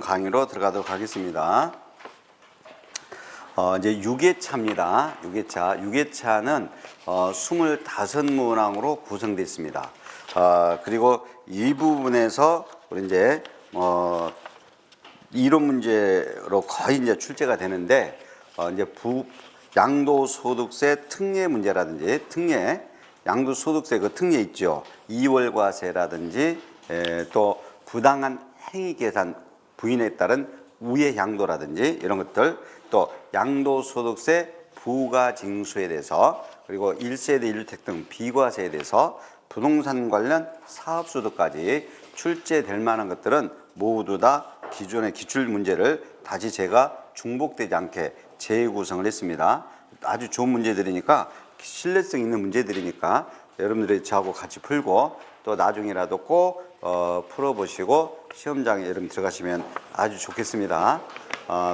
강의로 들어가도록 하겠습니다. 이제 6회차입니다. 6회차. 6회차는 25문항으로 구성되어 있습니다. 그리고 이 부분에서 우리 이제 이론 문제로 거의 이제 출제가 되는데, 이제 양도소득세 특례 문제라든지 양도소득세 그 특례 있죠. 이월과세라든지 또 부당한 행위계산 부인에 따른 우회양도라든지 이런 것들, 또 양도소득세 부가징수에 대해서, 그리고 1세대 1주택 등 비과세에 대해서 부동산 관련 사업소득까지 출제될 만한 것들은 모두 다 기존의 기출문제를 다시 제가 중복되지 않게 재구성을 했습니다. 아주 좋은 문제들이니까, 신뢰성 있는 문제들이니까 여러분들이 저하고 같이 풀고 또 나중에라도 꼭 풀어보시고 시험장에 여러분 들어가시면 아주 좋겠습니다.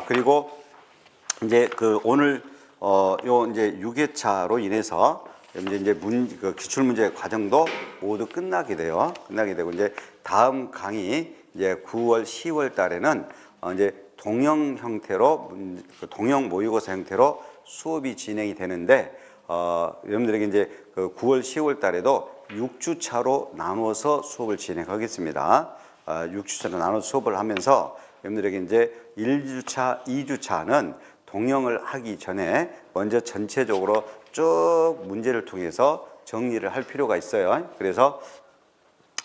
그리고 이제 오늘 요 이제 6회차로 인해서 이제 그 기출문제 과정도 모두 끝나게 되고, 이제 다음 강의 이제 9월, 10월 달에는 이제 동영 형태로, 동영 모의고사 형태로 수업이 진행이 되는데, 여러분들에게 이제 그 9월, 10월 달에도 6주차로 나누어서 수업을 진행하겠습니다. 6주차로 나눠서 수업을 하면서 여러분들에게 이제 1주차, 2주차는 동영을 하기 전에 먼저 전체적으로 쭉 문제를 통해서 정리를 할 필요가 있어요. 그래서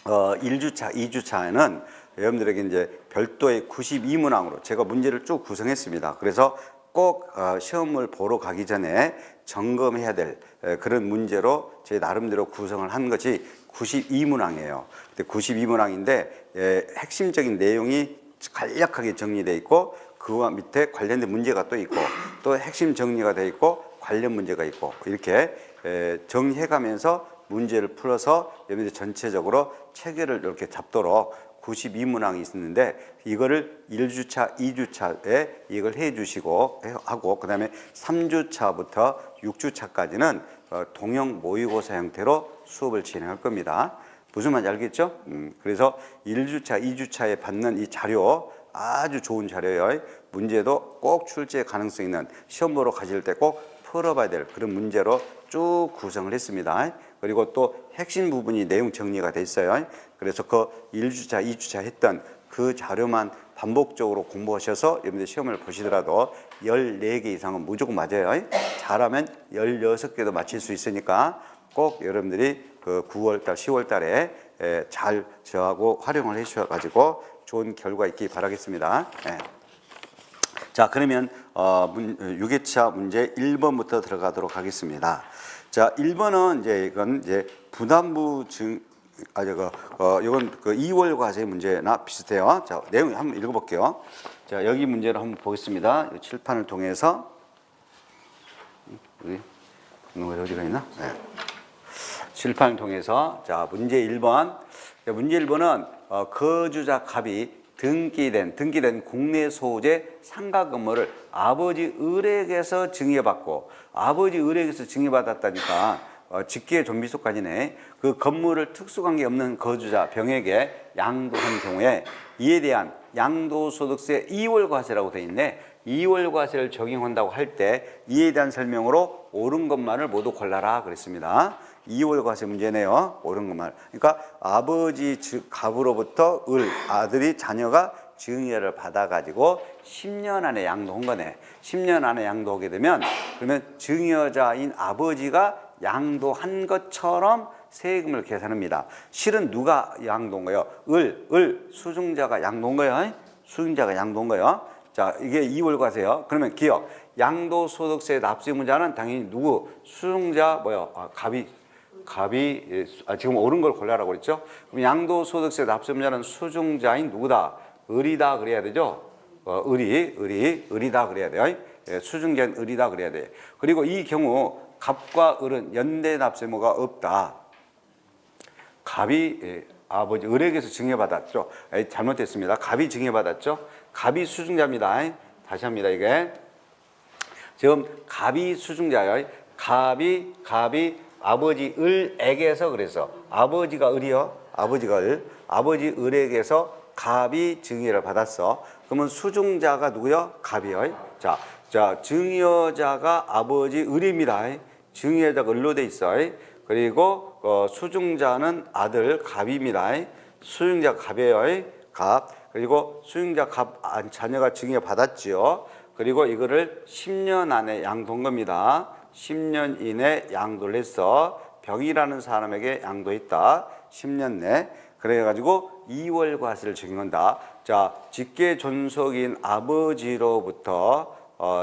1주차, 2주차에는 여러분들에게 이제 별도의 92문항으로 제가 문제를 쭉 구성했습니다. 그래서 꼭 시험을 보러 가기 전에 점검해야 될 그런 문제로 제 나름대로 구성을 한 것이 92문항이에요. 92문항인데 핵심적인 내용이 간략하게 정리되어 있고, 그와 밑에 관련된 문제가 또 있고, 또 핵심 정리가 되어 있고, 관련 문제가 있고, 이렇게 정리해가면서 문제를 풀어서 여러분들 전체적으로 체계를 이렇게 잡도록 92문항이 있는데, 이거를 1주차, 2주차에 이걸 해 주시고 하고, 그 다음에 3주차부터 6주차까지는 동영 모의고사 형태로 수업을 진행할 겁니다. 무슨 말인지 알겠죠? 그래서 1주차, 2주차에 받는 이 자료 아주 좋은 자료예요. 문제도 꼭 출제 가능성 있는, 시험 보러 가실 때 꼭 풀어봐야 될 그런 문제로 쭉 구성을 했습니다. 그리고 또 핵심 부분이 내용 정리가 돼 있어요. 그래서 그 1주차, 2주차 했던 그 자료만 반복적으로 공부하셔서 여러분들 시험을 보시더라도 14개 이상은 무조건 맞아요. 잘하면 16개도 맞힐 수 있으니까 꼭 여러분들이 그 9월달, 10월달에 잘 저하고 활용을 해주셔가지고 좋은 결과 있기 바라겠습니다. 자, 그러면 6회차 문제 1번부터 들어가도록 하겠습니다. 자, 1번은 이건 부담부 이건 그 2월 과세 문제나 비슷해요. 자, 내용 한번 읽어볼게요. 자, 여기 문제를 한번 보겠습니다. 칠판을 통해서. 어디가 있나? 네. 칠판을 통해서. 자, 문제 1번. 문제 1번은 거주자 갑이 등기된 국내 소유재 상가 건물을 아버지 을에게서 증여받고, 아버지 을에게서 증여받았다니까 직계 좀비속까지네. 그 건물을 특수관계 없는 거주자 병에게 양도한 경우에 이에 대한 양도소득세 2월과세라고 되어 있네. 2월과세를 적용한다고 할 때 이에 대한 설명으로 옳은 것만을 모두 골라라 그랬습니다. 2월과세 문제네요. 옳은 것만. 그러니까 아버지 갑으로부터 아들이 자녀가 증여를 받아가지고 10년 안에 양도한 거네. 10년 안에 양도하게 되면, 그러면 증여자인 아버지가 양도한 것처럼 세금을 계산합니다. 실은 누가 양도한 거예요? 수증자가 양도한 거예요. 수증자가 양도한 거예요. 자, 이게 2월과세요. 그러면 기억, 양도소득세 납세의무자는 당연히 누구? 수증자 갑이 지금 옳은 걸 골라라고 그랬죠. 그럼 양도소득세 납세의무자는 수증자인 누구다? 을이다 그래야 되죠. 을이다 그래야 돼요. 수증자인 을이다 그래야 돼. 그리고 이 경우 갑과 을은 연대 납세의무가 없다. 갑이 아버지 을에게서 증여받았죠. 잘못됐습니다. 갑이 증여받았죠. 갑이 수증자입니다. 다시 합니다. 이게 지금 갑이 수증자예요. 갑이 아버지 을에게서, 그래서 아버지가 을이요. 아버지가 을, 아버지 을에게서 갑이 증여를 받았어. 그러면 수중자가 누구요? 갑이요. 자, 증여자가 아버지 을입니다. 증여자가 을로 돼 있어. 그리고 수중자는 아들 갑입니다. 수중자 갑이에요. 갑. 그리고 수중자 갑 자녀가 증여 받았지요. 그리고 이거를 10년 안에 양도한 겁니다. 10년 이내 양도를 했어. 병이라는 사람에게 양도했다. 10년 내. 그래가지고 2월 과세를 적용한다. 자, 직계 존속인 아버지로부터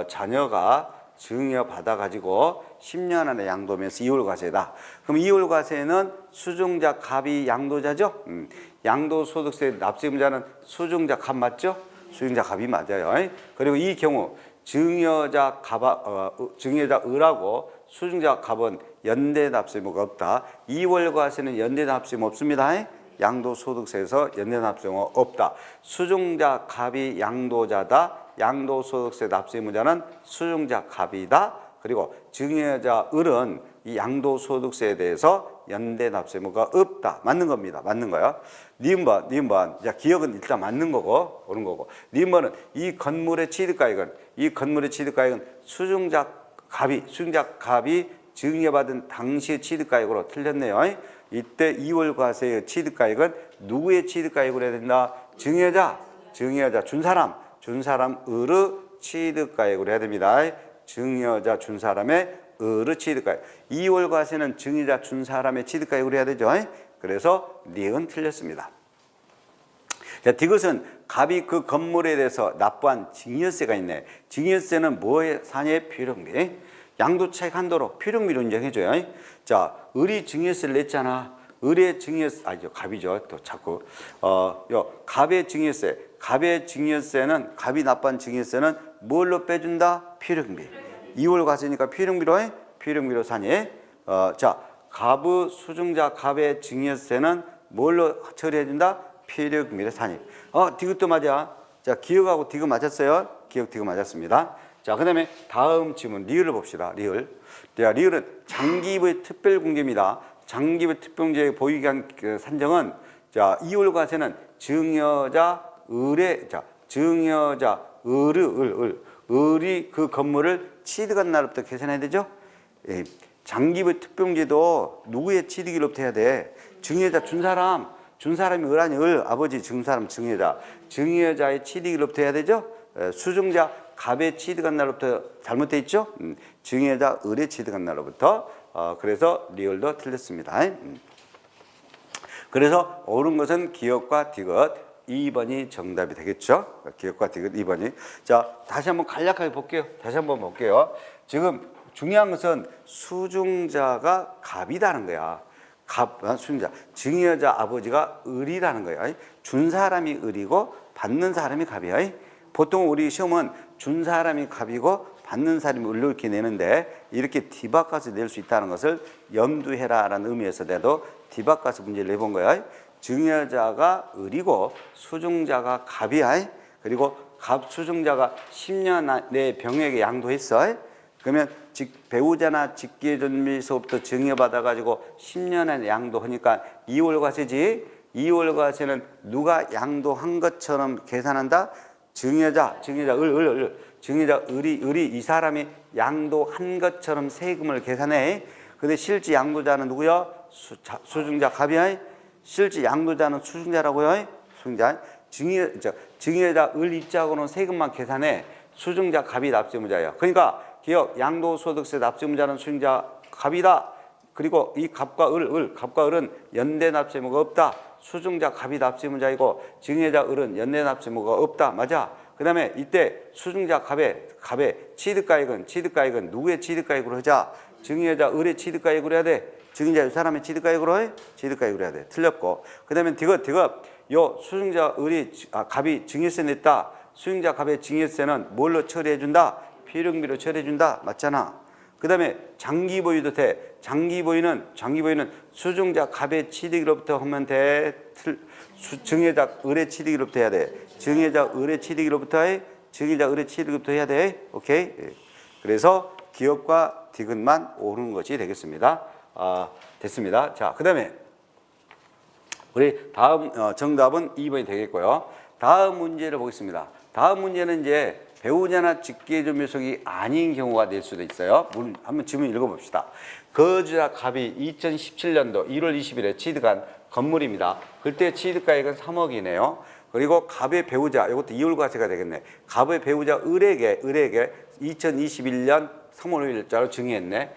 자녀가 증여 받아가지고 10년 안에 양도하면서 2월 과세다. 그럼 2월 과세는 수중자 갑이 양도자죠? 양도소득세 납세의무자는 수중자 갑 맞죠? 수중자 갑이 맞아요. 그리고 이 경우 증여자 을하고 수중자 갑은 연대 납세의무가 없다. 2월 과세는 연대 납세의무 없습니다. 양도소득세에서 연대 납세의무 없다. 수중자 갑이 양도자다. 양도소득세 납세의무자는 수중자 갑이다. 그리고 증여자 을은 이 양도소득세에 대해서 연대 납세의무가 없다. 맞는 겁니다. 맞는 거야. 니은번. 자, 기억은 일단 맞는 거고, 옳은 거고. 니은번은 이 건물의 취득가액은 수중자 갑이 증여받은 당시의 취득가액으로 틀렸네요. 이때 2월 과세의 취득가액은 누구의 취득가액으로 해야 된다? 증여자 준 사람 을의 취득가액으로 해야 됩니다. 증여자 준 사람의 을의 취득가액. 2월 과세는 증여자 준 사람의 취득가액으로 해야 되죠. 그래서 니은 틀렸습니다. 자, 이것은 갑이 그 건물에 대해서 납부한 증여세가 있네. 증여세는 뭐의 산의 필요금비. 양도차익 한도로 필요금비로 인정해줘요. 자, 을이 증여세를 냈잖아. 을의 증여세, 갑이죠. 또 자꾸. 갑의 증여세는, 갑이 납부한 증여세는 뭘로 빼준다? 필요금비. 2월 과세니까 필요금비로 사니. 자, 수중자 갑의 증여세는 뭘로 처리해준다? 필요금비로 사니. 디귿도 맞아. 자, 기억하고 디귿 맞았어요? 기억 디귿 맞았습니다. 자, 그 다음에 다음 질문, 리을을 봅시다. 리을은 장기부의 특별공제입니다. 장기부의 특별공제의 보유기한 산정은, 자, 2월 과세는 증여자 을이 그 건물을 취득한 날부터 계산해야 되죠? 예. 장기부의 특별공제도 누구의 취득일로부터 해야 돼? 증여자 준 사람이 을 아니 아버지 증여자의 취득일로부터 해야 되죠? 수중자 갑의 취득한 날로부터 잘못돼 있죠? 증여자 을의 취득한 날로부터. 그래서 리을도 틀렸습니다. 그래서 옳은 것은 기억과 디귿 2번이 정답이 되겠죠? 기억과 디귿 2번이. 자, 다시 한번 간략하게 볼게요. 지금 중요한 것은 수중자가 갑이라는 거야. 수중자. 증여자 아버지가 을이라는 거야. 준 사람이 을이고 받는 사람이 갑이야. 보통 우리 시험은 준 사람이 갑이고 받는 사람이 을로 이렇게 내는데, 이렇게 뒤바꿔서 낼 수 있다는 것을 염두해라라는 의미에서 내도 뒤바꿔서 문제를 내본 거야. 증여자가 을이고 수중자가 갑이야. 그리고 수중자가 10년 내 병에게 양도했어. 그러면 배우자나 직계존비서부터 증여받아가지고 10년 안에 양도하니까 2월 과세지. 2월 과세는 누가 양도한 것처럼 계산한다? 증여자 을이 이 사람이 양도한 것처럼 세금을 계산해. 근데 실제 양도자는 누구야? 수중자 갑이야. 실제 양도자는 수중자라고요. 증여자 을 입장으로는 세금만 계산해. 수중자 갑이 납세의무자예요. 그러니까 기억, 양도소득세 납세의무자는 수중자 갑이다. 그리고 이 갑과 을은 연대 납세의무가 없다. 수중자 갑이 납세의무자이고 증여자 을은 연대 납세의무가 없다. 맞아. 그 다음에 이때 수중자 갑의 취득가액은 누구의 취득가액으로 하자? 증여자 을의 취득가액으로 해야 돼. 증여자 이 사람의 취득가액으로 해? 취득가액으로 해야 돼. 틀렸고. 그 다음에 디귿. 요 수중자 갑이 증여세 냈다. 수중자 갑의 증여세는 뭘로 처리해준다? 필요금비로 처리해준다. 맞잖아. 그 다음에 장기보유도 돼. 장기보유는 수중자 갑의 취득으로부터 하면 돼. 증여자 을의 취득으로부터 해야 돼. 증여자 을의 취득으로부터 해. 증여자 을의 취득으로부터 해야 돼. 오케이. 그래서 기억과 디귿만 옳은 것이 되겠습니다. 됐습니다. 자, 그 다음에 우리 다음 정답은 2번이 되겠고요. 다음 문제를 보겠습니다. 다음 문제는 이제 배우자나 직계조묘속이 아닌 경우가 될 수도 있어요. 한번 질문 읽어봅시다. 거주자 갑이 2017년도 1월 20일에 취득한 건물입니다. 그때 취득가액은 3억이네요. 그리고 갑의 배우자, 이것도 이월과세가 되겠네. 갑의 배우자 을에게 2021년 3월 5일자로 증여했네.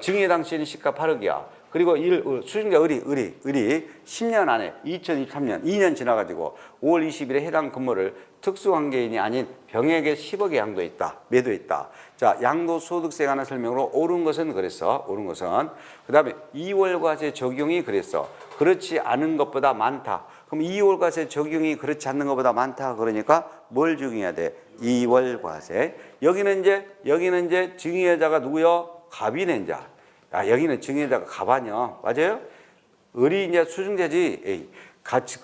증여 당시에는 시가 8억이야. 그리고 수증자 을이 10년 안에 2023년 2년 지나가지고 5월 20일에 해당 건물을 특수관계인이 아닌 병에게 10억에 양도했다. 매도했다. 자, 양도소득세에 관한 설명으로 옳은 것은 그랬어. 옳은 것은. 그 다음에 2월과세 적용이 그랬어. 그렇지 않은 것보다 많다. 그럼 2월과세 적용이 그렇지 않는 것보다 많다. 그러니까 뭘 적용해야 돼? 2월과세. 여기는 이제 증여자가 누구요? 갑이네, 이제. 야, 여기는 증여자가 갑 아니야. 맞아요? 을이 이제 수증자지.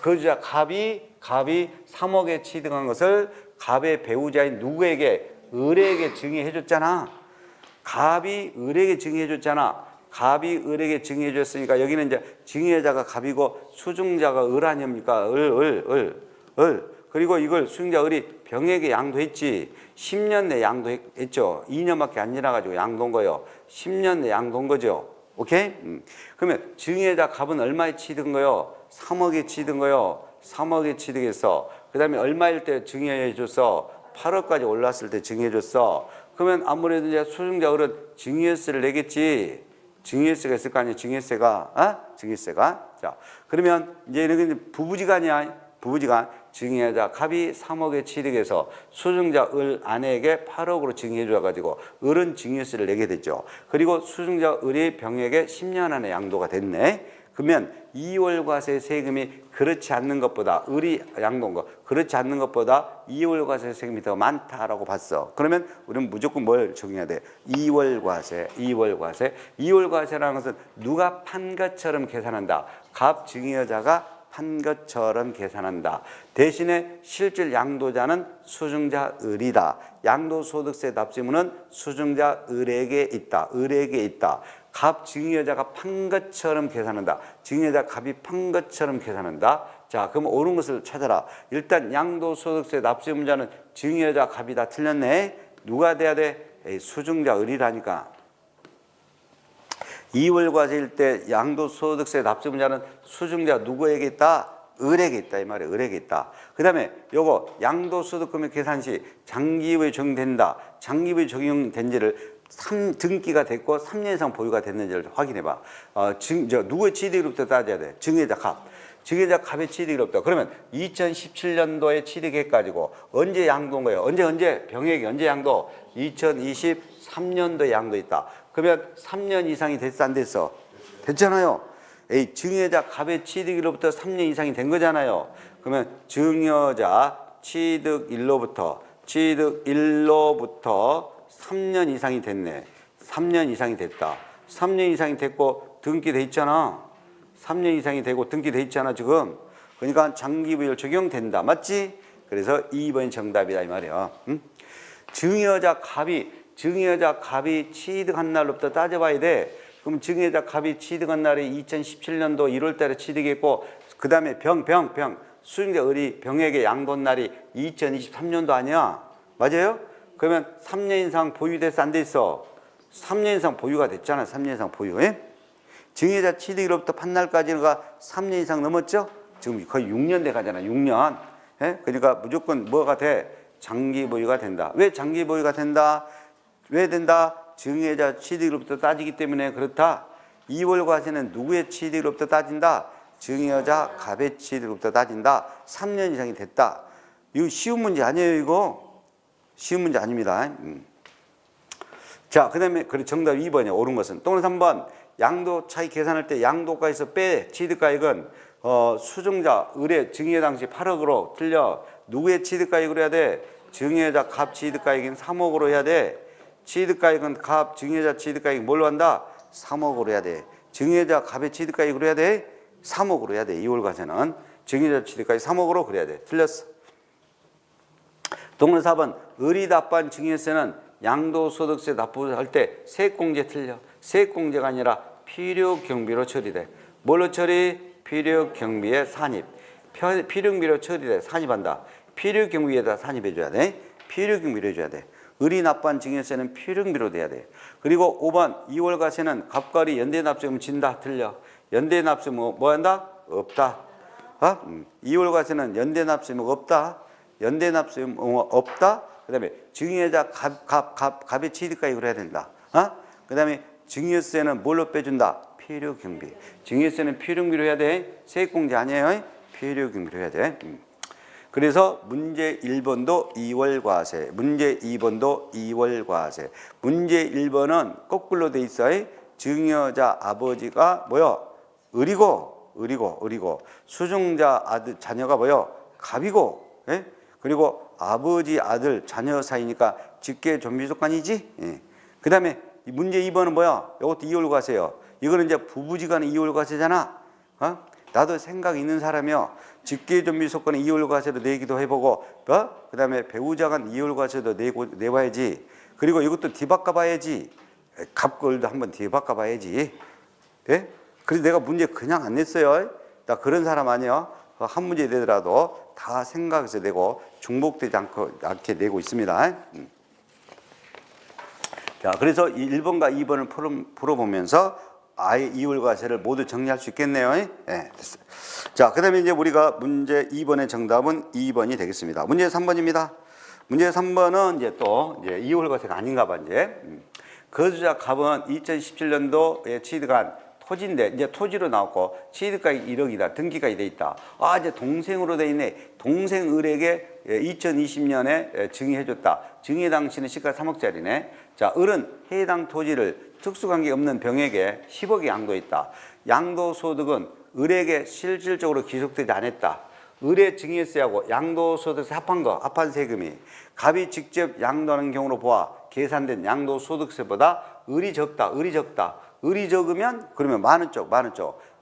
거주자 갑이 3억에 취득한 것을 갑의 배우자인 누구에게? 을에게 증여해 줬잖아. 갑이 을에게 증여해 줬잖아. 갑이 을에게 증여해 줬으니까 여기는 이제 증여자가 갑이고 수증자가 을 아닙니까? 을. 그리고 이걸 수증자 을이 병에게 양도했지. 10년 내 양도했죠. 2년밖에 안 지나가지고 양도한 거예요. 10년 내 양도한 거죠. 오케이? 그러면 증여자 갑은 얼마에 취득한 거요? 3억에 취득한 거요. 3억에 취득했어. 그 다음에 얼마일 때 증여해 줬어? 8억까지 올랐을 때 증여해 줬어. 그러면 아무래도 이제 수증자 을은 증여세를 내겠지. 증여세가 있을 거 아니야. 증여세가. 자, 그러면 이제 이런 부부지간이야. 부부지간. 증여자 갑이 3억에 취득해서 수증자 을 아내에게 8억으로 증여해 줘가지고 을은 증여세를 내게 됐죠. 그리고 수증자 을이 병에게 10년 안에 양도가 됐네. 그러면 2월과세 세금이 그렇지 않는 것보다 을이 양도한 거 그렇지 않는 것보다 2월과세 세금이 더 많다라고 봤어. 그러면 우리는 무조건 뭘 적용해야 돼? 2월과세라는 것은 누가 판 것처럼 계산한다. 갑 증여자가 판 것처럼 계산한다. 대신에 실질 양도자는 수증자 을이다. 양도소득세 납부의무는 수증자 을에게 있다. 갑 증여자가 판 것처럼 계산한다. 증여자 갑이 판 것처럼 계산한다. 자, 그럼 옳은 것을 찾아라. 일단 양도소득세 납부의무자는 증여자 갑이다. 틀렸네. 누가 돼야 돼? 수증자 을이라니까. 2월과세일 때 양도소득세 납부의무자는 수증자 누구에게 있다? 을에게 있다. 이 말이에요. 을에게 있다. 그 다음에 요거 양도소득금액 계산 시 장기부에 적용된다. 장기부에 적용된 지를 등기가 됐고 3년 이상 보유가 됐는지를 확인해봐. 누구의 취득으로부터 따져야 돼? 증여자 갑. 증여자 갑의 취득으로부터. 그러면 2017년도에 취득해가지고 언제 양도한 거예요? 언제? 병액이 언제 양도? 2023년도에 양도했다. 그러면 3년 이상이 됐어, 안 됐어? 됐잖아요. 증여자 갑의 취득일로부터 3년 이상이 된 거잖아요. 그러면 증여자 취득일로부터 3년 이상이 됐네. 3년 이상이 됐다. 3년 이상이 됐고 등기돼 있잖아. 3년 이상이 되고 등기돼 있잖아, 지금. 그러니까 장기부여 적용된다. 맞지? 그래서 2번이 정답이다, 이 말이야. 응? 증여자 갑이 취득한 날로부터 따져봐야 돼. 그럼 증여자 갑이 취득한 날이 2017년도 1월 달에 취득했고, 그 다음에 수증자 을이 병에게 양도한 날이 2023년도 아니야? 맞아요? 그러면 3년 이상 보유돼서 안 돼 있어? 3년 이상 보유가 됐잖아. 3년 이상 보유. 예? 증여자 취득일로부터 판날까지가 3년 이상 넘었죠? 지금 거의 6년 돼 가잖아. 6년. 예? 그러니까 무조건 뭐가 돼? 장기 보유가 된다. 왜 장기 보유가 된다? 왜 된다? 증여자 취득일로부터 따지기 때문에 그렇다. 2월과세는 누구의 취득일로부터 따진다? 증여자 갑의 취득일로부터 따진다. 3년 이상이 됐다. 이거 쉬운 문제 아니에요, 이거? 쉬운 문제 아닙니다. 자, 그 다음에 정답 2번이야. 옳은 것은. 또는 3번. 양도 차익 계산할 때 양도가에서 빼 취득가액은 수증자 을의 증여 당시 8억으로 틀려. 누구의 취득가액으로 해야 돼? 증여자 갑 취득가액인 3억으로 해야 돼. 취득가액은 갑 증여자 취득가액 뭘로 한다? 3억으로 해야 돼. 증여자 갑의 취득가액으로 해야 돼? 3억으로 해야 돼. 2월과세는 증여자 취득가액 3억으로 그래야 돼. 틀렸어. 동물 4번. 을이 납부한 증여세는 양도소득세 납부할 때 세액공제 틀려. 세액공제가 아니라 필요경비로 처리돼. 뭘로 처리? 필요 경비에 산입. 필요 경비로 처리돼 산입한다. 필요 경비에다 산입해줘야 돼. 필요 경비로 해줘야 돼. 의리 납부한 증여세는 필요 경비로 돼야 돼. 그리고 5번 2월 과세는 갑과리 연대 납세금 진다. 틀려. 연대 납세금 뭐 한다? 없다. 2월 과세는 연대 납세금 없다. 연대 납세금 없다. 그다음에 증여자 갑의 취득가액으로 해야 된다. 그다음에 증여세는 뭘로 빼준다? 필요 경비. 증여세는 필요 경비로 해야 돼. 세액공제 아니에요. 필요 경비로 해야 돼. 그래서 문제 1번도 2월 과세, 문제 2번도 2월 과세. 문제 1번은 거꾸로 돼 있어요. 증여자 아버지가 뭐요? 을이고 수증자 아들 자녀가 뭐요? 갑이고. 예? 그리고 아버지 아들 자녀 사이니까 직계 존비 조건이지. 예. 그다음에 문제 2번은 뭐야? 이것도 2월 과세요. 이거는 이제 부부지간의 2월 과세잖아. 나도 생각 있는 사람이요. 직계 존비 조건의 2월 과세도 내기도 해보고, 그다음에 배우자 간 2월 과세도 내봐야지. 그리고 이것도 뒤바꿔 봐야지. 갑걸도 한번 뒤바꿔 봐야지. 예? 그래서 내가 문제 그냥 안 냈어요. 나 그런 사람 아니야. 한 문제 내더라도 다 생각해서 내고 중복되지 않게 내고 있습니다. 자, 그래서 1번과 2번을 풀어보면서 아예 2월 과세를 모두 정리할 수 있겠네요. 네, 됐어요. 자, 그 다음에 이제 우리가 문제 2번의 정답은 2번이 되겠습니다. 문제 3번입니다. 문제 3번은 이제 또 이제 2월 과세가 아닌가 봐, 이제. 거주자 갑은 2017년도에 취득한 토지인데 이제 토지로 나왔고 취득가액 1억이다. 등기가 돼 있다. 이제 동생으로 돼 있네. 동생 을에게 2020년에 증여해줬다. 증여 당시는 시가 3억짜리네. 자, 을은 해당 토지를 특수관계 없는 병에게 10억에 양도했다. 양도소득은 을에게 실질적으로 기속되지 않았다. 을의 증여세하고 양도소득세 합한 세금이 갑이 직접 양도하는 경우로 보아 계산된 양도소득세보다 을이 적다. 을이 적으면 그러면 많은 쪽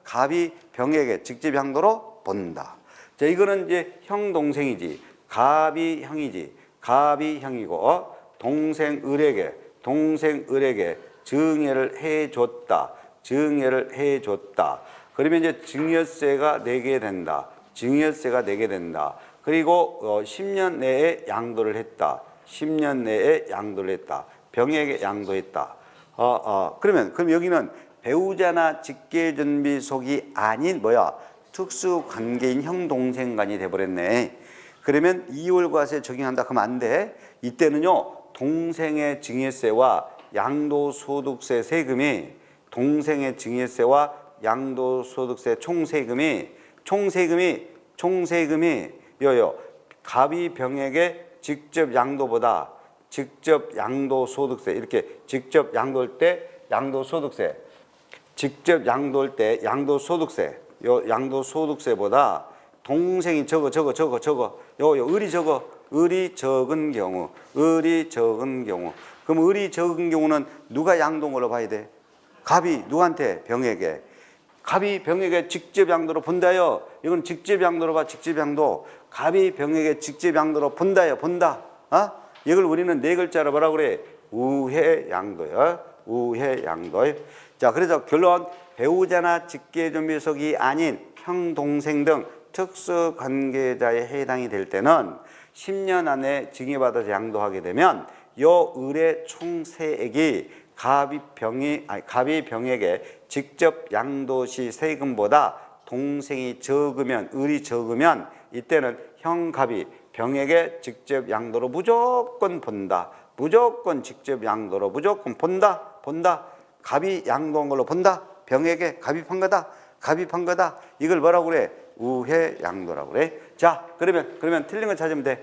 갑이 병에게 직접 양도로 본다. 자, 이거는 이제 형 동생이지. 갑이 형이고 동생 을에게 증여를 해줬다. 그러면 이제 증여세가 내게 된다. 그리고 10년 내에 양도를 했다. 병에게 양도했다. 그럼 여기는 배우자나 직계존비 속이 아닌 특수관계인 형 동생 간이 돼버렸네. 그러면 2월 과세 적용한다 그러면 안 돼. 이때는요 동생의 증여세와 양도소득세 세금이 총세금이 갑이 병에게 직접 양도보다 직접 양도소득세 이렇게 직접 양도할 때 양도소득세보다 동생이 을이 적은 경우 그럼 을이 적은 경우는 누가 양도한 걸로 봐야 돼? 갑이 누구한테? 병에게. 갑이 병에게 직접 양도로 본다요. 이건 직접 양도로 봐. 직접 양도. 갑이 병에게 직접 양도로 본다요. 본다. 이걸 우리는 네 글자로 뭐라 그래? 우회 양도요. 자, 그래서 결론 배우자나 직계존비속이 아닌 형 동생 등 특수관계자에 해당이 될 때는 10년 안에 증여받아서 양도하게 되면 요 을의 총세액이 갑이 병에게 직접 양도시 세금보다 동생이 적으면 을이 적으면 이때는 형 갑이 병에게 직접 양도로 무조건 본다. 무조건 직접 양도로 무조건 본다. 갑이 양도한 걸로 본다. 병에게 갑이 판 거다. 이걸 뭐라고 그래? 우회 양도라고 그래. 자, 그러면 틀린 거 찾으면 돼.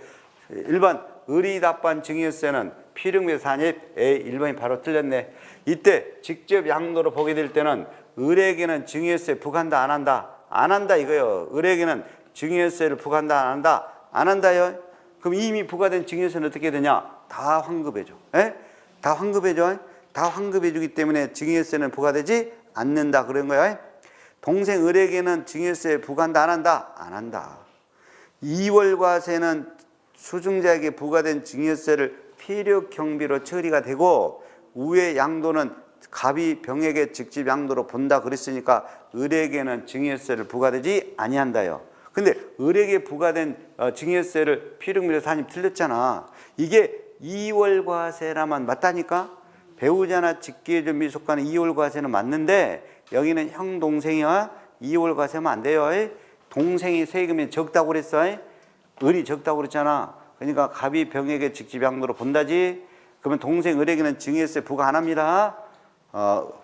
1번 을이 납부한 증여세는 필요경비 산입. 1번이 바로 틀렸네. 이때 직접 양도로 보게 될 때는 을에게는 증여세 부과한다 안 한다? 안 한다 이거요. 을에게는 증여세를 부과한다 안 한다? 안 한다요. 그럼 이미 부과된 증여세는 어떻게 되냐? 다 환급해줘. 다 환급해주기 때문에 증여세는 부과되지 않는다 그런 거야. 동생 을에게는 증여세 부과한다 안 한다? 안 한다. 2월 과세는 수증자에게 부과된 증여세를 필요 경비로 처리가 되고 우회 양도는 갑이 병에게 직접 양도로 본다 그랬으니까 을에게는 증여세를 부과되지 아니한다요. 근데 을에게 부과된 증여세를 필요미로 산입 틀렸잖아. 이게 이월과세라만 맞다니까. 배우자나 직계존비 속하는 이월과세는 맞는데 여기는 형 동생이와 이월과세면 안 돼요. 동생이 세금이 적다고 그랬어. 을이 적다고 그랬잖아. 그러니까 갑이 병에게 직접 양도로 본다지. 그러면 동생 을에게는 증여세 부과 안 합니다.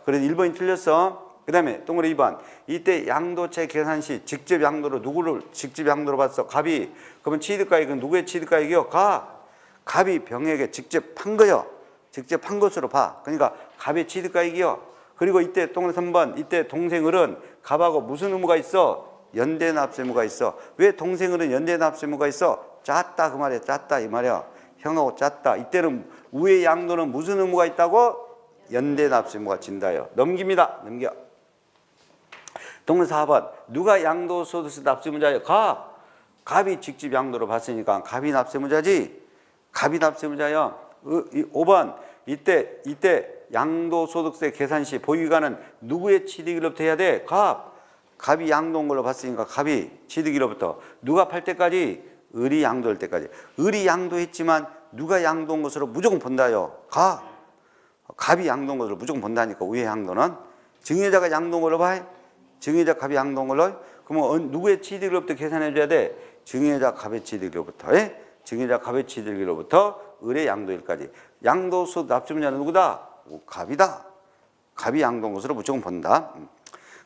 그래서 1번이 틀렸어. 그 다음에 동그라미 2번. 이때 양도세 계산 시 직접 양도로 누구를 직접 양도로 봤어? 갑이. 그러면 취득가액은 누구의 취득가액이요? 갑이 병에게 직접 판 거요. 직접 판 것으로 봐. 그러니까 갑의 취득가액이요. 그리고 이때 동그라미 3번. 이때 동생 을은 갑하고 무슨 의무가 있어? 연대납세무가 있어. 왜 동생 을은 연대납세무가 있어? 짰다 그 말이야. 짰다 이 말이야. 형하고 짰다. 이때는 우의 양도는 무슨 의무가 있다고? 연대납세무가 진다요. 넘깁니다. 넘겨. 동그라미 4번. 누가 양도소득세 납세무자예요? 갑이 직접 양도로 봤으니까 갑이 납세무자지. 갑이 납세무자요. 5번. 이때 양도소득세 계산 시 보유기간은 누구의 취득일로부터 해야 돼? 갑이 양도한 걸로 봤으니까 갑이 취득일로부터. 누가 팔 때까지? 을이 양도할 때까지. 을이 양도했지만 누가 양도한 것으로 무조건 본다요. 갑이 양도한 것으로 무조건 본다니까. 우의 양도는 증여자가 양도한 걸로 봐. 증여자 갑이 양도한 걸로. 그러면 누구의 취득일로부터 계산해 줘야 돼? 증여자 갑의 취득일로부터. 증여자 갑의 취득일로부터 을의 양도일까지. 양도소 납세무자는 누구다? 갑이다. 갑이 양도한 것으로 무조건 본다.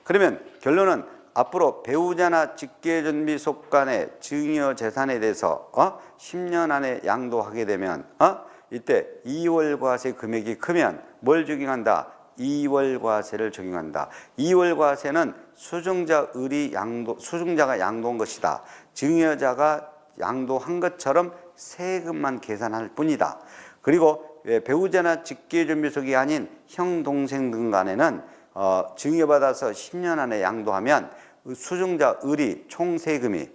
그러면 결론은 앞으로 배우자나 직계존비 속간의 증여재산에 대해서 10년 안에 양도하게 되면 이때 이월과세 금액이 크면 뭘 적용한다? 이월과세를 적용한다. 이월과세는 수증자가 양도한 것이다. 증여자가 양도한 것처럼 세금만 계산할 뿐이다. 그리고 배우자나 직계존비 속이 아닌 형, 동생 등 간에는 증여받아서 10년 안에 양도하면 수증자 을이 총세금이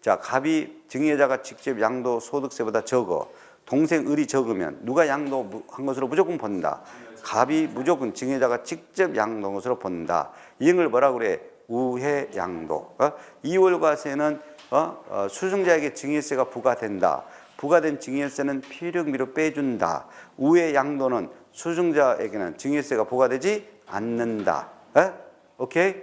자 갑이 증여자가 직접 양도 소득세보다 적어. 동생 을이 적으면 누가 양도한 것으로 무조건 본다. 갑이 무조건 증여자가 직접 양도한 것으로 본다. 이런 걸 뭐라고 그래? 우회 양도. 이월과세는 수증자에게 증여세가 부과된다. 부과된 증여세는 필요미로 빼준다. 우회 양도는 수증자에게는 증여세가 부과되지 않는다. 오케이?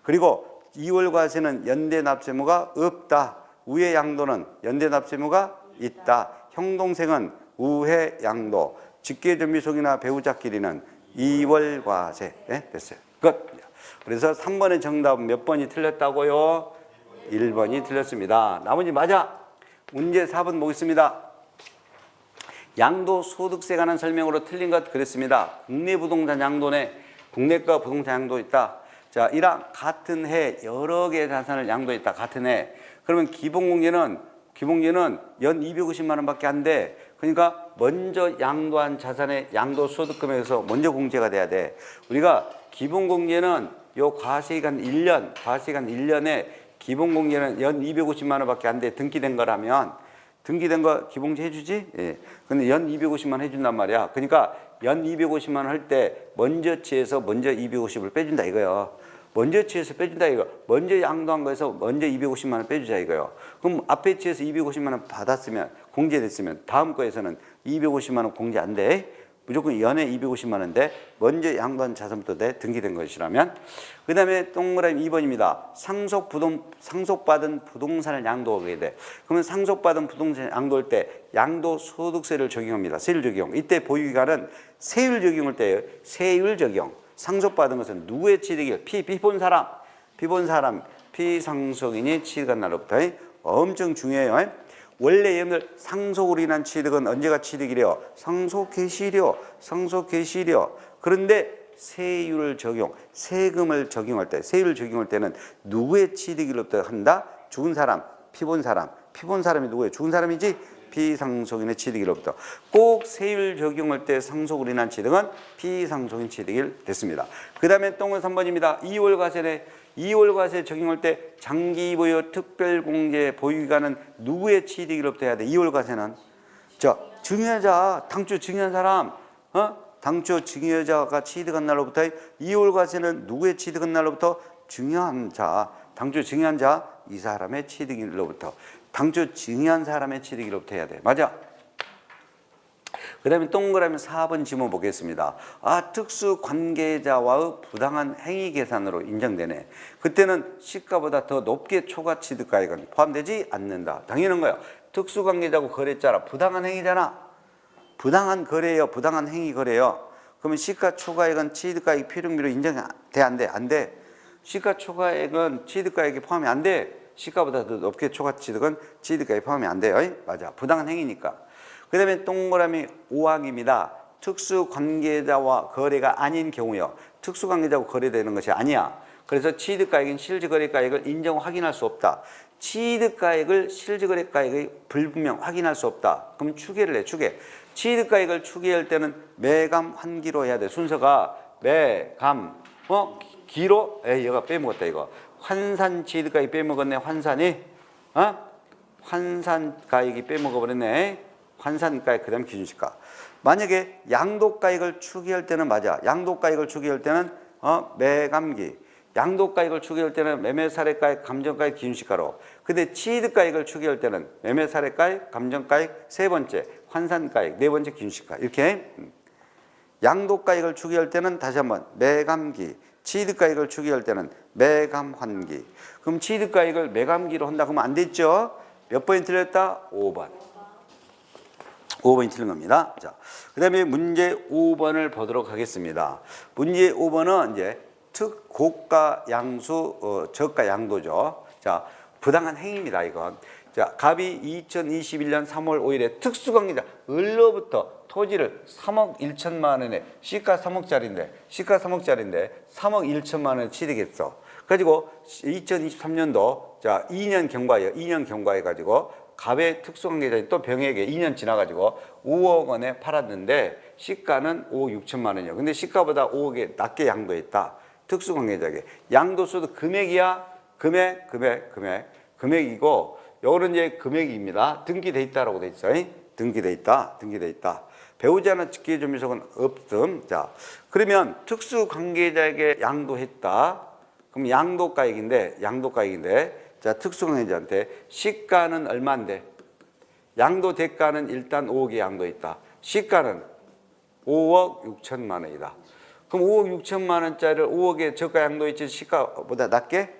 그리고 이월과세는 연대납세무가 없다. 우회 양도는 연대납세무가 있다. 형동생은 우회 양도. 직계존비속이나 배우자끼리는 이월과세. 됐어요. 끝. 그래서 3번의 정답은 몇 번이 틀렸다고요? 1번이 틀렸습니다. 나머지 맞아. 문제 4번 보겠습니다. 양도소득세 관한 설명으로 틀린 것 그랬습니다. 국내 부동산 양도네. 국내가 부동산 양도 있다. 자, 1항 같은 해 여러 개의 자산을 양도했다. 같은 해. 그러면 기본공제는 연 250만 원밖에 안 돼. 그러니까 먼저 양도한 자산의 양도소득금액에서 먼저 공제가 돼야 돼. 우리가 기본공제는 요 과세기간 1년에 기본공제는 연 250만 원밖에 안 돼. 등기된 거라면 등기된 거 기본공제 해주지? 예. 근데 연 250만 원 해준단 말이야. 그러니까 연 250만 원 할 때 먼저 치에서 먼저 250을 빼준다 이거요. 먼저 치에서 빼준다 이거. 먼저 양도한 거에서 먼저 250만 원 빼주자 이거요. 그럼 앞에 치에서 250만 원 받았으면 공제됐으면 다음 거에서는 250만 원 공제 안 돼. 무조건 연에 250만 원인데 먼저 양도한 자산부터 돼. 등기된 것이라면. 그 다음에 동그라미 2번입니다. 상속받은 부동산을 양도하게 돼. 그러면 상속받은 부동산을 양도할 때 양도소득세를 적용합니다. 세율 적용. 이때 보유기간은 세율 적용할 때예요. 세율 적용. 상속받은 것은 누구의 취득일? 피본 사람, 피상속인이 취득한 날로부터 엄청 중요해요. 원래 여러분들 상속으로 인한 취득은 언제가 취득이래요? 상속 개시일이요. 그런데 세율을 적용, 세금을 적용할 때, 세율을 적용할 때는 누구의 취득일로부터 한다? 죽은 사람, 피본 사람이 누구예요? 죽은 사람이지? 피상속인의 취득일로부터. 꼭 세율 적용할 때 상속으로 인한 취득은 피상속인 취득일 됐습니다. 그 다음에 동그라미 3번입니다. 2월과세 적용할 때 장기 보유 특별공제 보유기간은 누구의 취득일로부터 해야 돼? 2월과세는 증여자, 당초 증여한 사람, 당초 증여자가 취득한 날로부터 2월과세는 누구의 취득한 날로부터? 증여한 자, 당초 증여한 자 이 사람의 취득일로부터, 당초 증여한 사람의 취득일로부터 해야 돼. 맞아? 그 다음에 동그라미 4번 지문 보겠습니다. 아, 특수관계자와의 부당한 행위 계산으로 인정되네. 그때는 시가보다 더 높게 초과 취득가액은 포함되지 않는다. 당연한 거예요. 특수관계자고 거래했잖아. 부당한 행위잖아. 부당한 거래예요. 부당한 행위 거래예요. 그러면 시가 초과액은 취득가액 필요미로 인정돼? 안 돼? 안 돼. 시가 초과액은 취득가액에 포함이 안 돼. 시가보다 더 높게 초과 취득은 취득가액에 포함이 안 돼요. 맞아. 부당한 행위니까. 그 다음에 동그라미 5항입니다. 특수관계자와 거래가 아닌 경우요. 특수관계자와 거래되는 것이 아니야. 그래서 취득가액인 실질거래가액을 인정 확인할 수 없다. 취득가액을 실질거래가액의 불분명 확인할 수 없다. 그럼 추계를 해. 추계. 취득가액을 추계할 때는 매감 환기로 해야 돼. 순서가 매감 기로 얘가 빼먹었다 이거. 환산 취득가액 빼먹었네. 환산이 환산가액이 빼먹어버렸네. 환산가액 그다음 기준시가. 만약에 양도가액을 추계할 때는 맞아. 양도가액을 추계할 때는 매감기. 양도가액을 추계할 때는 매매사례가액, 감정가액, 기준시가로. 근데 취득가액을 추계할 때는 매매사례가액, 감정가액, 세 번째 환산가액, 네 번째 기준시가. 이렇게 양도가액을 추계할 때는 다시 한번 매감기. 취득가액을 추계할 때는 매감환기. 그럼 취득가액을 매감기로 한다 그러면 안 됐죠? 몇 번이 틀렸다? 5번. 5번이 틀린 겁니다. 자, 그 다음에 문제 5번을 보도록 하겠습니다. 문제 5번은 이제 특고가 양수, 저가 양도죠. 자, 부당한 행위입니다, 이건. 자, 갑이 2021년 3월 5일에 특수관계자, 을로부터 토지를 3억 1천만 원에 시가 3억짜리인데 3억 1천만 원에 취득했어. 가지고 2023년도 자 2년 경과예요. 2년 경과해 가지고 갑의 특수관계자인 또 병에게 2년 지나가지고 5억 원에 팔았는데 시가는 5억 6천만 원이에요. 근데 시가보다 5억에 낮게 양도했다. 특수관계자에게. 양도소득 금액이야. 금액이고 요거는 이제 금액입니다. 등기돼 있다라고 돼 있어요. 등기돼 있다. 배우자는 직계조미소는 없음. 자, 그러면 특수관계자에게 양도했다. 그럼 양도가액인데 자, 특수관계자한테 시가는 얼마인데? 양도 대가는 일단 5억에 양도했다. 시가는 5억 6천만 원이다. 그럼 5억 6천만 원짜리를 5억에 저가 양도했지 시가보다 낮게?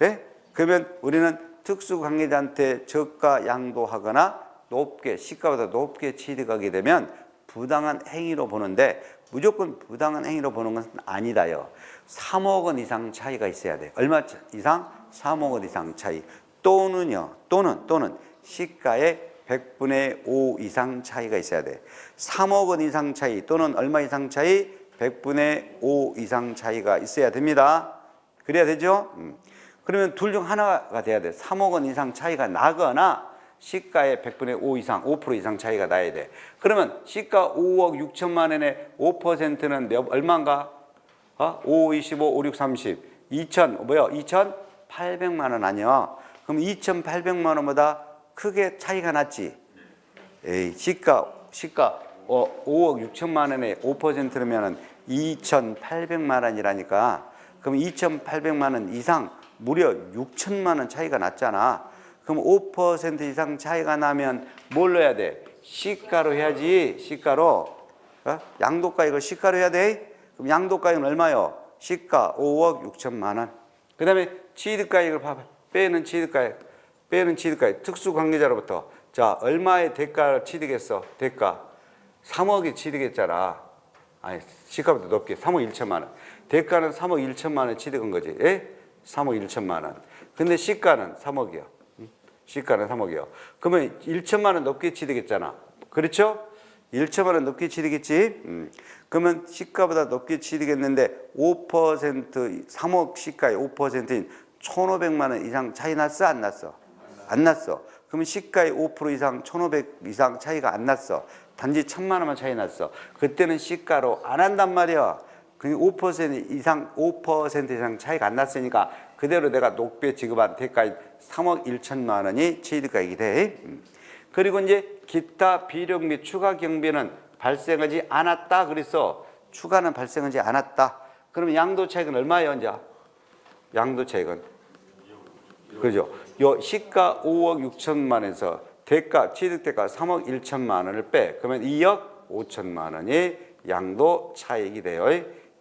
예? 그러면 우리는 특수관계자한테 저가 양도하거나 높게, 시가보다 높게 취득하게 되면 부당한 행위로 보는데 무조건 부당한 행위로 보는 것은 아니다요. 3억 원 이상 차이가 있어야 돼. 얼마 이상? 3억 원 이상 차이. 또는 시가의 100분의 5 이상 차이가 있어야 돼. 3억 원 이상 차이 또는 얼마 이상 차이? 100분의 5 이상 차이가 있어야 됩니다. 그래야 되죠? 그러면 둘 중 하나가 돼야 돼. 3억 원 이상 차이가 나거나 시가의 100분의 5 이상, 5% 이상 차이가 나야 돼. 그러면 시가 5억 6천만 원의 5%는 얼마인가? 5, 25, 5, 6, 30. 2,800만 원 아니야? 그럼 2,800만 원보다 크게 차이가 났지? 에이, 시가 5억 6천만 원의 5%면은 2,800만 원이라니까. 그럼 2,800만 원 이상 무려 6천만 원 차이가 났잖아. 그럼 5% 이상 차이가 나면 뭘 넣어야 돼? 시가로 해야지. 시가로. 양도가액을 시가로 해야 돼. 그럼 양도가액은 얼마요? 시가 5억 6천만 원. 그 다음에 취득가액을 봐봐. 빼는 취득가액. 특수관계자로부터. 자, 얼마의 대가를 취득했어? 대가. 3억이 취득했잖아. 아니, 시가보다 높게. 3억 1천만 원. 대가는 3억 1천만 원 취득한 거지. 예? 3억 1천만 원. 근데 시가는 3억이요. 시가는 3억이요. 그러면 1천만 원 높게 취득했잖아. 그렇죠? 1천만 원 높게 취득했지? 그러면 시가보다 높게 취득했는데 5% 3억 시가의 5%인 1,500만 원 이상 차이 났어? 안 났어? 안 났어. 그러면 시가의 5% 이상 1,500 이상 차이가 안 났어. 단지 1,000만 원만 차이 났어. 그때는 시가로 안 한단 말이야. 그러니까 5% 이상 차이가 안 났으니까 그대로 내가 높게 지급한 대가인 3억 1천만 원이 취득가액이 돼. 그리고 이제 기타 비용 및 추가 경비는 발생하지 않았다 그랬어. 추가는 발생하지 않았다. 그러면 양도 차익은 얼마예요, 이제? 양도 차익은 그죠? 요 시가 5억 6천만 원에서 대가 취득 대가 3억 1천만 원을 빼. 그러면 2억 5천만 원이 양도 차익이 돼요.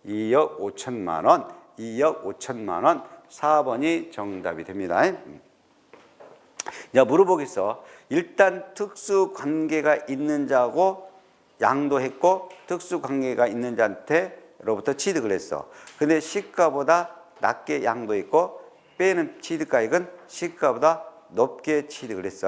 2억 5천만 원, 2억 5천만 원. 4번이 정답이 됩니다. 자, 물어보겠어. 일단 특수 관계가 있는 자하고 양도했고 특수 관계가 있는 자한테로부터 취득을 했어. 근데 시가보다 낮게 양도했고 빼는 취득가액은 시가보다 높게 취득을 했어.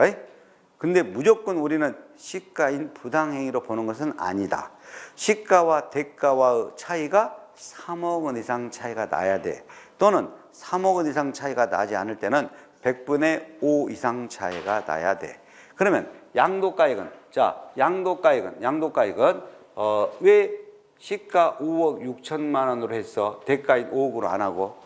근데 무조건 우리는 시가인 부당행위로 보는 것은 아니다. 시가와 대가와의 차이가 3억 원 이상 차이가 나야 돼. 또는 3억 원 이상 차이가 나지 않을 때는 100분의 5 이상 차이가 나야 돼. 그러면 양도가액은, 자, 양도가액은 왜 시가 5억 6천만 원으로 했어? 대가인 5억으로 안 하고?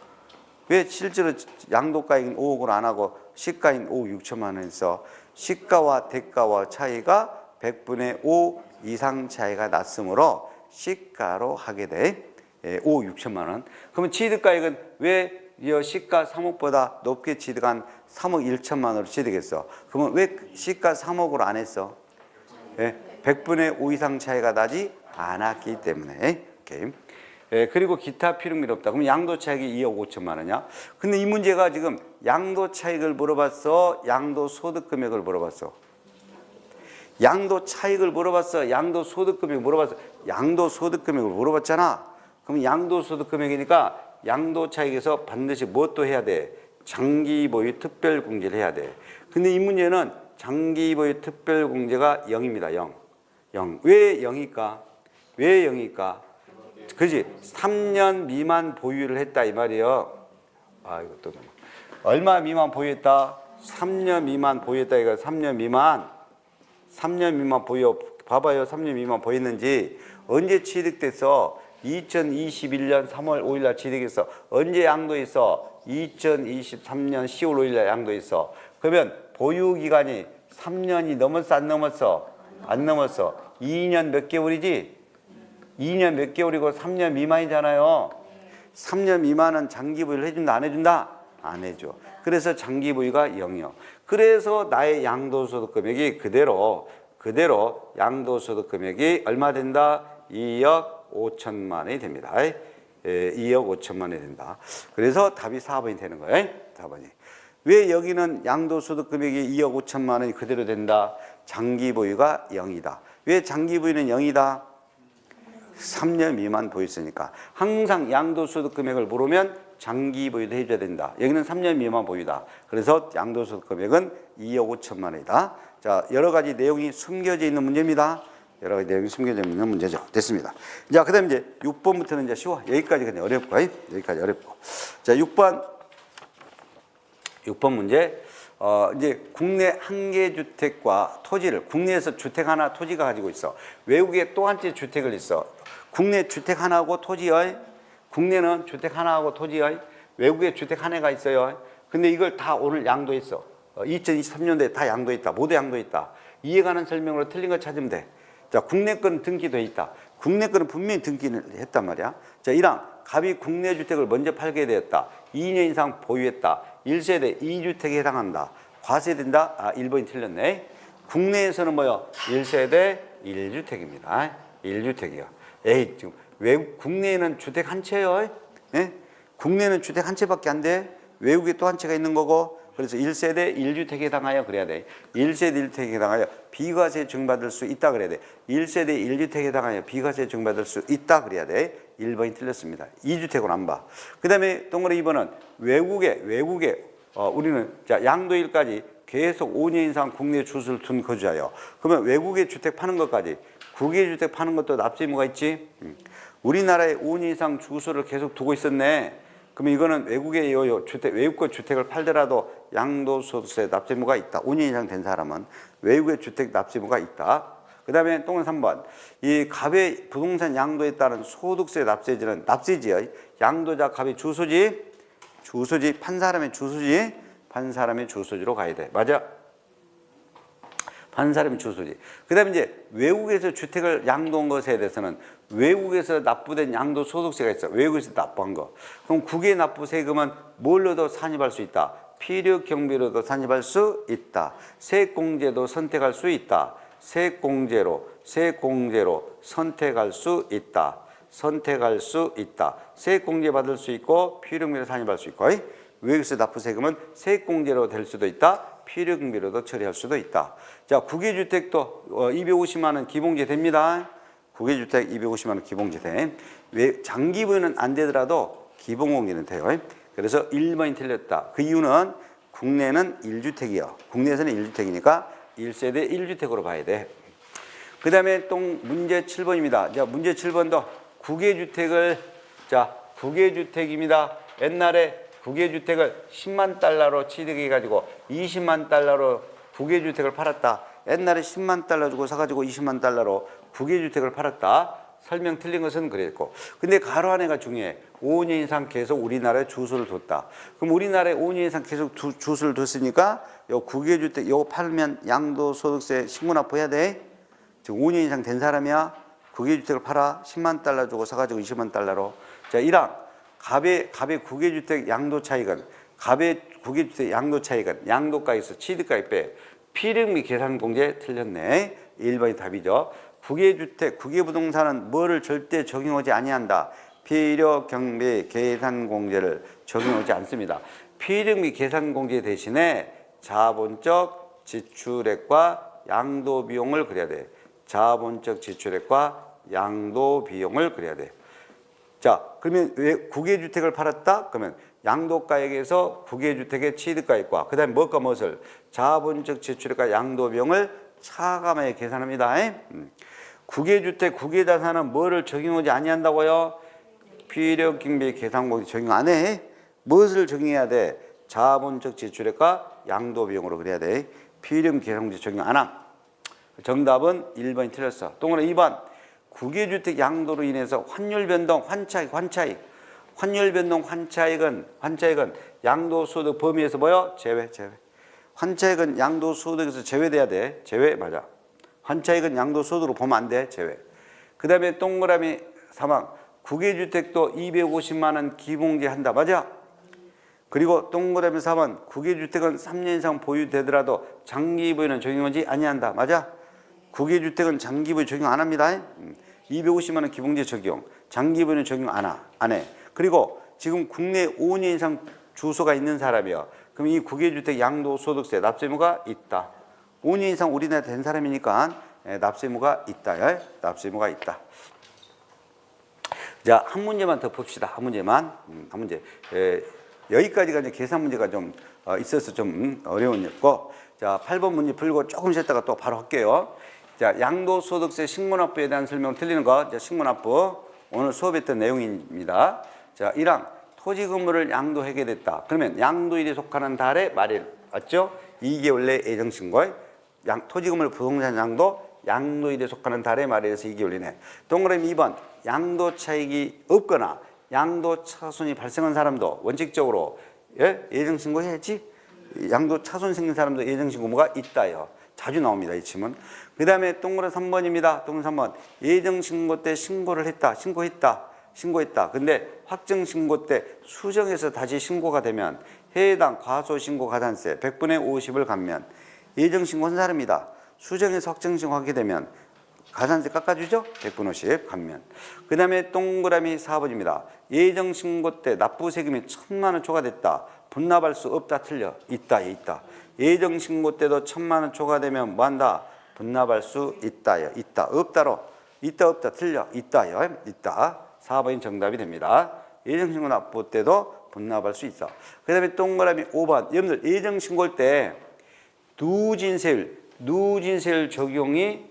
왜 실제로 양도가액인 5억으로 안 하고 시가인 5억 6천만 원 했어? 시가와 대가와 차이가 100분의 5 이상 차이가 났으므로 시가로 하게 돼. 5억 6천만 원. 그러면 취득가액은 왜 시가 3억보다 높게 취득한 3억 1천만 원으로 취득했어? 그러면 왜 시가 3억으로 안 했어? 100분의 5 이상 차이가 나지 않았기 때문에. 오케이. 그리고 기타 필요물이 없다. 그럼 양도 차익이 2억 5천만 원이야. 근데 이 문제가 지금 양도 차익을 물어봤어? 양도 소득 금액을 물어봤어? 양도 차익을 물어봤어? 양도 소득 금액을 물어봤어? 양도 소득 금액을 물어봤잖아. 그럼 양도 소득 금액이니까 양도 차익에서 반드시 무엇도 해야 돼? 장기 보유 특별 공제를 해야 돼. 근데 이 문제는 장기 보유 특별 공제가 0입니다. 0. 0. 왜 0일까? 왜 0일까? 그지? 3년 미만 보유를 했다 이 말이에요. 아, 이것도 얼마 미만 보유했다? 3년 미만 보유했다. 이거 3년 미만 보유. 봐봐요. 3년 미만 보유했는지 언제 취득됐어? 2021년 3월 5일 날 취득했어. 언제 양도했어? 2023년 10월 5일 날 양도했어. 그러면 보유 기간이 3년이 넘었어, 안 넘었어? 안 넘었어. 2년 몇 개월이지? 2년 몇 개월이고 3년 미만이잖아요. 3년 미만은 장기 보유를 해준다, 안 해준다? 안 해줘. 그래서 장기 보유가 0이요. 그래서 나의 양도소득 금액이 그대로 양도소득 금액이 얼마 된다? 2억 5천만 원이 됩니다. 2억 5천만 원이 된다. 그래서 답이 4번이 되는 거예요. 4번이. 왜 여기는 양도소득 금액이 2억 5천만 원이 그대로 된다? 장기 보유가 0이다. 왜 장기 보유는 0이다? 3년 미만 보유했으니까. 항상 양도소득 금액을 물으면 장기 보유도 해줘야 된다. 여기는 3년 미만 보유다. 그래서 양도소득 금액은 2억 5천만 원이다. 자, 여러 가지 내용이 숨겨져 있는 문제입니다. 여러 가지 내용이 숨겨져 있는 문제죠. 됐습니다. 자, 그 다음에 이제 6번부터는 이제 쉬워. 여기까지 그냥 어렵고, 여기까지 어렵고. 자, 6번 문제. 이제 국내 한개 주택과 토지를, 국내에서 주택 하나 토지가 가지고 있어. 외국에 또 한 채 주택을 있어. 국내 주택 하나하고 토지의, 국내는 주택 하나하고 토지의, 외국에 주택 하나가 있어요. 근데 이걸 다 오늘 양도했어. 2023년도에 다 양도했다. 모두 양도했다. 이해 가는 설명으로 틀린 거 찾으면 돼. 자, 국내 거는 등기돼 있다. 국내 거는 분명히 등기를 했단 말이야. 자, 1항 갑이 국내 주택을 먼저 팔게 되었다. 2년 이상 보유했다. 1세대 2주택에 해당한다. 과세된다. 1번이 틀렸네. 국내에서는 뭐요? 1세대 1주택입니다. 1주택이요. 에이, 지금 외국 국내에는 주택 한 채요. 예? 국내는 주택 한 채밖에 안 돼. 외국에 또 한 채가 있는 거고. 그래서 1세대 1주택에 해당하여 그래야 돼. 1세대 1주택에 해당하여 비과세 증받을 수 있다 그래야 돼. 1세대 1주택에 해당하여 비과세 증받을 수 있다 그래야 돼. 1번이 틀렸습니다. 2주택으로 안 봐. 그 다음에 동그라미 2번은 외국에 우리는 자 양도일까지 계속 5년 이상 국내 주소를 둔 거주하여. 그러면 외국에 주택 파는 것까지 국외 주택 파는 것도 납세 의무가 있지. 우리나라에 5년 이상 주소를 계속 두고 있었네. 그러면 이거는 외국의 주택, 외국의 주택을 팔더라도 양도소득세 납세 의무가 있다. 5년 이상 된 사람은 외국의 주택 납세 의무가 있다. 그 다음에 동그라미 3번. 이 갑의 부동산 양도에 따른 소득세 납세지는 납세지의 양도자 갑의 주소지, 판 사람의 주소지, 판 사람의 주소지로 가야 돼. 맞아? 받는 사람이 주소지. 그 다음에 이제 외국에서 주택을 양도한 것에 대해서는 외국에서 납부된 양도소득세가 있어. 외국에서 납부한 거. 그럼 국외 납부 세금은 뭘로도 산입할 수 있다. 피력 경비로도 산입할 수 있다. 세액공제도 선택할 수 있다. 세액공제로 선택할 수 있다. 선택할 수 있다. 세액공제 받을 수 있고 피력경비로 산입할 수 있고 외국에서 납부 세금은 세액공제로 될 수도 있다. 피력경비로도 처리할 수도 있다. 자, 국외주택도 250만 원 기본제 됩니다. 국외주택 250만 원 기본제 돼. 왜 장기부는 안 되더라도 기본공제는 돼요. 그래서 1번이 틀렸다. 그 이유는 국내는 1주택이요. 국내에서는 1주택이니까 1세대 1주택으로 봐야 돼. 그 다음에 또 문제 7번입니다. 자, 문제 7번도 국외주택을, 자, 국외주택입니다. 옛날에 국외주택을 10만 달러로 취득해가지고 20만 달러로 국외주택을 팔았다. 옛날에 10만 달러 주고 사가지고 20만 달러로 국외주택을 팔았다. 설명 틀린 것은 그랬고. 근데 가로 안에가 중요해. 5년 이상 계속 우리나라에 주소를 뒀다. 그럼 우리나라에 5년 이상 계속 주소를 뒀으니까 요 국외주택 요거 팔면 양도소득세 신고납부해야 돼. 지금 5년 이상 된 사람이야. 국외주택을 팔아 10만 달러 주고 사가지고 20만 달러로. 자, 1항 갑의 국외주택 양도 차익은 양도가에서 취득가액 빼 피력미 계산공제 틀렸네. 1번이 답이죠. 국외주택, 국외부동산은 뭐를 절대 적용하지 아니한다. 피력경비 계산공제를 적용하지 않습니다. 피력미 계산공제 대신에 자본적 지출액과 양도비용을 그려야 돼. 자본적 지출액과 양도비용을 그려야 돼. 자, 그러면 왜 국외주택을 팔았다? 그러면 양도가액에서 국외주택의 취득가액과 그 다음에 무엇과 무엇을? 자본적 지출액과 양도비용을 차감하여 계산합니다. 국외주택, 국외자산은 뭐를 적용하지 아니한다고요? 피력경비 계산공제 적용 안 해. 무엇을 적용해야 돼? 자본적 지출액과 양도비용으로 그래야 돼. 피력경비 계산공제 적용 안 함. 정답은 1번이 틀렸어. 동그라미 2번. 국외주택 양도로 인해서 환율 변동, 환율 변동, 환차익은 양도소득 범위에서 뭐요? 제외. 환차익은 양도소득에서 제외돼야 돼. 제외 맞아. 환차익은 양도소득으로 보면 안 돼. 제외. 그 다음에 동그라미 3항. 국외주택도 250만 원 기본제 한다. 맞아. 그리고 동그라미 4번. 국외주택은 3년 이상 보유되더라도 장기부에는 적용하지 아니한다. 맞아. 국외주택은 장기부에 적용 안 합니다. 250만 원 기본제 적용. 장기부에는 적용 안 해. 그리고 지금 국내 5년 이상 주소가 있는 사람이요. 그럼 이 국외주택 양도소득세 납세의무가 있다. 5년 이상 우리나라에 된 사람이니까 납세의무가 있다. 납세의무가 있다. 자, 한 문제만 더 봅시다. 한 문제. 여기까지가 이제 계산 문제가 좀 있어서 좀 어려웠고, 자, 8번 문제 풀고 조금 쉬었다가 또 바로 할게요. 자, 양도소득세 신고납부에 대한 설명 틀리는 거. 자, 신고납부. 오늘 수업했던 내용입니다. 자, 1항. 토지 건물을 양도하게 됐다. 그러면 양도일에 속하는 달의 말일. 맞죠? 2개월 내 예정신고. 토지 건물 부동산 양도일에 속하는 달의 말일에서 2개월 이내. 동그라미 2번. 양도 차익이 없거나 양도 차손이 발생한 사람도 원칙적으로 예정신고 해야지. 양도 차손 생긴 사람도 예정신고가 있다요. 자주 나옵니다, 이 침은. 그 다음에 동그라미 3번입니다. 동그라미 3번. 예정신고 때 신고를 했다. 신고했다. 근데 확정신고 때 수정해서 다시 신고가 되면 해당 과소신고 가산세 100분의 50을 감면 예정신고한 사람이다. 수정해서 확정신고하게 되면 가산세 깎아주죠? 100분의 50 감면. 그 다음에 동그라미 4번입니다. 예정신고 때 납부세금이 1,000만 원 초과됐다. 분납할 수 없다. 틀려. 있다. 예정신고 때도 1,000만 원 초과되면 뭐한다? 분납할 수 있다요. 있다. 없다로. 있다. 틀려. 있다요. 있다. 4번이 정답이 됩니다. 예정신고 납부 때도 분납할 수 있어. 그 다음에 동그라미 5번. 여러분들 예정신고할 때 누진세율 적용이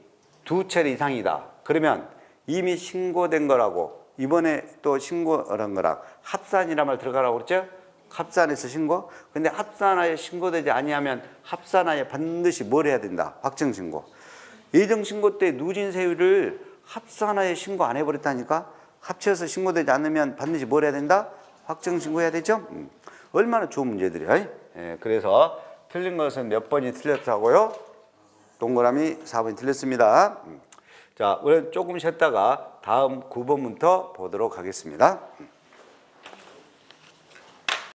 2차례 이상이다. 그러면 이미 신고된 거라고 이번에 또 신고한 거랑 합산이란 말 들어가라고 그랬죠? 합산해서 신고. 근데 합산하에 신고되지 아니하면 합산하에 반드시 뭘 해야 된다? 확정신고. 예정신고 때 누진세율을 합산하에 신고 안 해버렸다니까? 합쳐서 신고되지 않으면 반드시 뭘 해야 된다? 확정신고해야 되죠? 얼마나 좋은 문제들이야. 그래서 틀린 것은 몇 번이 틀렸다고요? 동그라미 4번이 틀렸습니다. 자, 우리 조금 쉬었다가 다음 9번부터 보도록 하겠습니다.